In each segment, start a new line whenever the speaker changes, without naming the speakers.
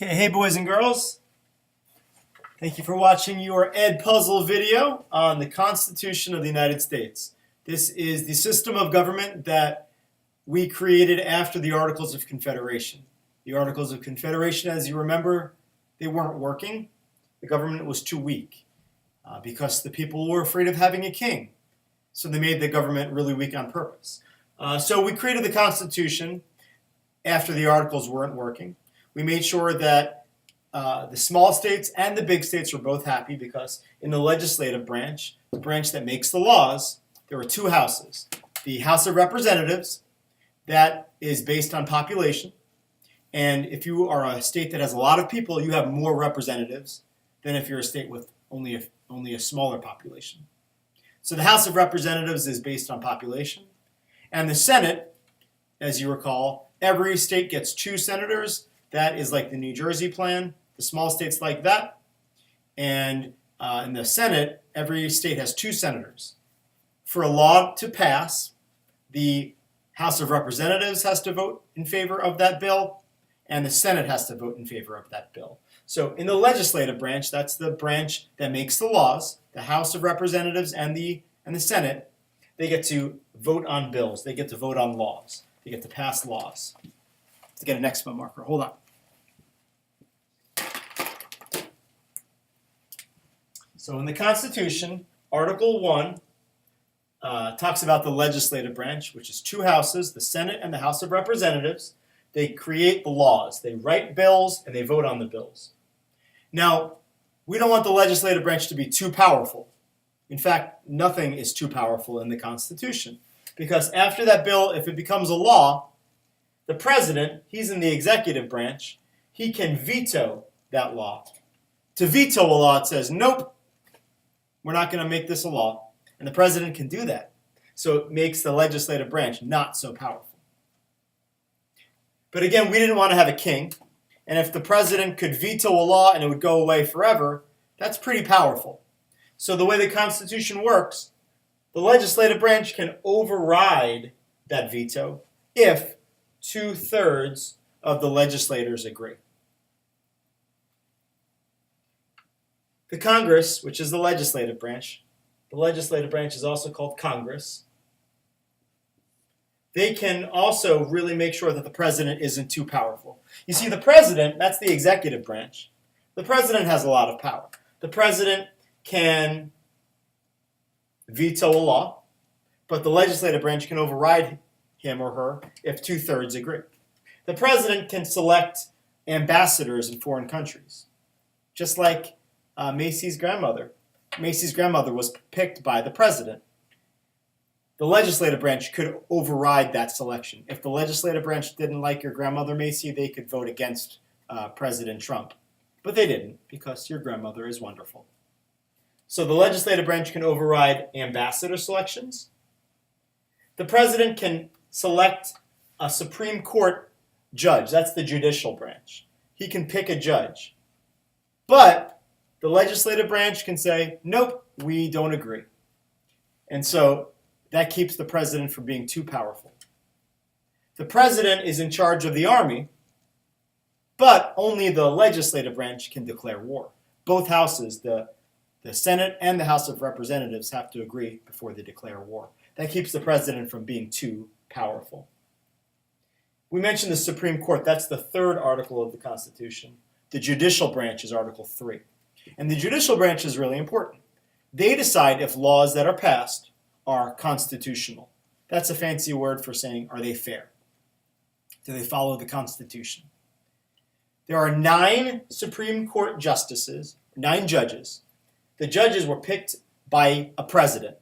Okay, hey boys and girls. Thank you for watching your Edpuzzle video on the Constitution of the United States. This is the system of government that we created after the Articles of Confederation. The Articles of Confederation, as you remember, they weren't working. The government was too weak because the people were afraid of having a king. So they made the government really weak on purpose. So we created the Constitution after the Articles weren't working. We made sure that the small states and the big states were both happy because in the legislative branch, the branch that makes the laws, there were two houses. The House of Representatives, that is based on population. And if you are a state that has a lot of people, you have more representatives than if you're a state with only a smaller population. So the House of Representatives is based on population. And the Senate, as you recall, every state gets 2 senators. That is like the New Jersey plan. The small states like that. And in the Senate, every state has 2 senators. For a law to pass, the House of Representatives has to vote in favor of that bill, and the Senate has to vote in favor of that bill. So in the legislative branch, that's the branch that makes the laws, the House of Representatives and the Senate, they get to vote on bills. They get to vote on laws. They get to pass laws. Let's get an Expo marker. Hold on. So in the Constitution, Article 1 talks about the legislative branch, which is 2 houses, the Senate and the House of Representatives. They create the laws. They write bills, and they vote on the bills. Now, we don't want the legislative branch to be too powerful. In fact, nothing is too powerful in the Constitution. Because after that bill, if it becomes a law, the president, he's in the executive branch, he can veto that law. To veto a law, it says, nope, we're not going to make this a law. And the president can do that. So it makes the legislative branch not so powerful. But again, we didn't want to have a king. And if the president could veto a law and it would go away forever, that's pretty powerful. So the way the Constitution works, the legislative branch can override that veto if 2/3 of the legislators agree. The Congress, which is the legislative branch is also called Congress. They can also really make sure that the president isn't too powerful. You see, the president, that's the executive branch. The president has a lot of power. The president can veto a law, but the legislative branch can override him or her if 2/3 agree. The president can select ambassadors in foreign countries, just like Macy's grandmother. Macy's grandmother was picked by the president. The legislative branch could override that selection. If the legislative branch didn't like your grandmother, Macy, they could vote against President Trump. But they didn't, because your grandmother is wonderful. So the legislative branch can override ambassador selections. The president can select a Supreme Court judge. That's the judicial branch. He can pick a judge. But the legislative branch can say, nope, we don't agree. And so that keeps the president from being too powerful. The president is in charge of the army, but only the legislative branch can declare war. Both houses, the Senate and the House of Representatives, have to agree before they declare war. That keeps the president from being too powerful. We mentioned the Supreme Court. That's the 3rd article of the Constitution. The judicial branch is Article 3. And the judicial branch is really important. They decide if laws that are passed are constitutional. That's a fancy word for saying, are they fair? Do they follow the Constitution? There are 9 Supreme Court justices, 9 judges. The judges were picked by a president.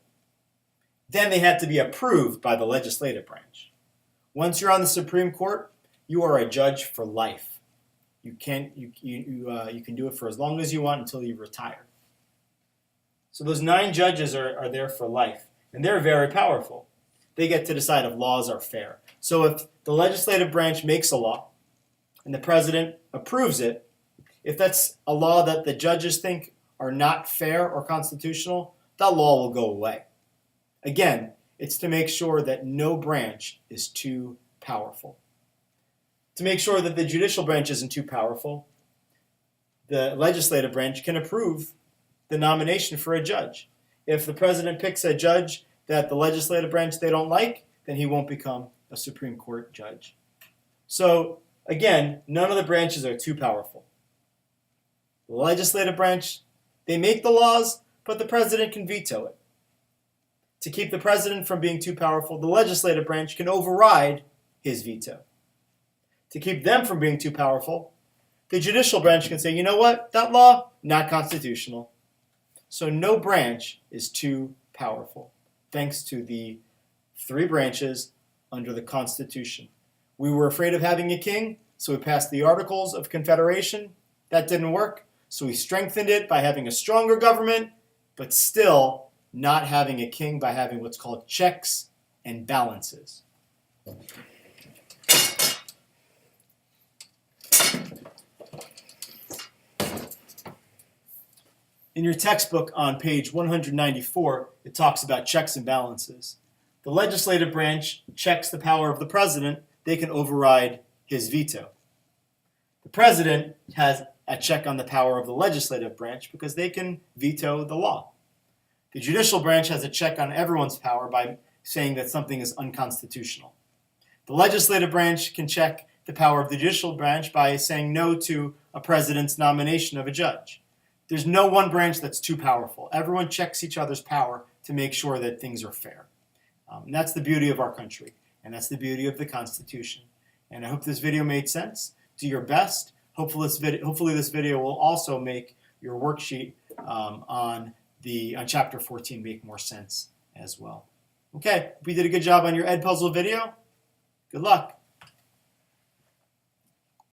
Then they had to be approved by the legislative branch. Once you're on the Supreme Court, you are a judge for life. You can do it for as long as you want until you retire. So those 9 judges are there for life, and they're very powerful. They get to decide if laws are fair. So if the legislative branch makes a law and the president approves it, if that's a law that the judges think are not fair or constitutional, that law will go away. Again, it's to make sure that no branch is too powerful. To make sure that the judicial branch isn't too powerful, the legislative branch can approve the nomination for a judge. If the president picks a judge that the legislative branch they don't like, then he won't become a Supreme Court judge. So again, none of the branches are too powerful. The legislative branch, they make the laws, but the president can veto it. To keep the president from being too powerful, the legislative branch can override his veto. To keep them from being too powerful, the judicial branch can say, you know what, that law, not constitutional. So no branch is too powerful, thanks to the three branches under the Constitution. We were afraid of having a king, so we passed the Articles of Confederation. That didn't work, so we strengthened it by having a stronger government, but still not having a king by having what's called checks and balances. In your textbook on page 194, it talks about checks and balances. The legislative branch checks the power of the president. They can override his veto. The president has a check on the power of the legislative branch because they can veto the law. The judicial branch has a check on everyone's power by saying that something is unconstitutional. The legislative branch can check the power of the judicial branch by saying no to a president's nomination of a judge. There's no one branch that's too powerful. Everyone checks each other's power to make sure that things are fair. And that's the beauty of our country, and that's the beauty of the Constitution. And I hope this video made sense. Do your best. Hopefully this video will also make your worksheet on Chapter 14 make more sense as well. Okay, we did a good job on your Edpuzzle video. Good luck.